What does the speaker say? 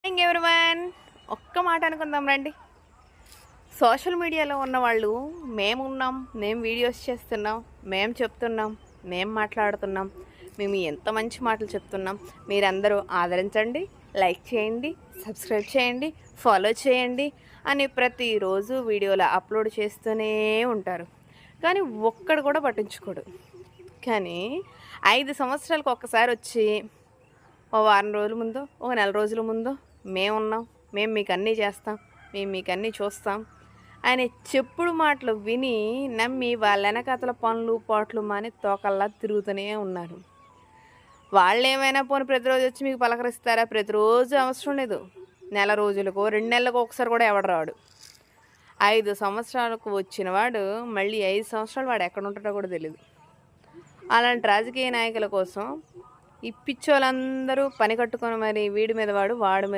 Everyone, ఒక్క మాట అనుకుందాం రండి. సోషల్ మీడియాలో ఉన్నవాళ్ళు మేమున్నాం, మేము వీడియోస్ చేస్తున్నాం, మేము చెప్తున్నాం, మేము మాట్లాడుతున్నాం, మేము ఎంత మంచి మాటలు చెప్తున్నాం, మీరందరూ ఆదరించండి, లైక్ చేయండి, సబ్స్క్రైబ్ చేయండి, ఫాలో చేయండి అని ప్రతిరోజు వీడియోలు అప్లోడ్ చేస్తూనే ఉంటారు. కానీ ఒక్కడు కూడా పట్టించుకోడు. కానీ 5 సంవత్సరాలకు ఒక్కసారి వచ్చి ఓ వారం రోజుల ముందో, ఒక నెల రోజుల ముందో మేమున్నాం, మేము మీకు అన్నీ చేస్తాం, మేము మీకు అన్నీ చూస్తాం ఆయన చెప్పుడు మాటలు విని నమ్మి వాళ్ళ వెనకాతల పనులు పాటలు మాని తోకల్లా తిరుగుతూనే ఉన్నారు. వాళ్ళు ఏమైనా పోనీ ప్రతిరోజు వచ్చి మీకు పలకరిస్తారా? ప్రతిరోజు అవసరం లేదు. నెల రోజులకు 2 నెలలకు ఒకసారి కూడా ఎవడు రాడు. 5 సంవత్సరాలకు వచ్చిన వాడు మళ్ళీ 5 సంవత్సరాలు వాడు ఎక్కడ ఉంటాడో కూడా తెలియదు. అలాంటి రాజకీయ నాయకుల కోసం ఈ పిచ్చోళ్ళందరూ పని కట్టుకొని మరి వీడి మీద వాడు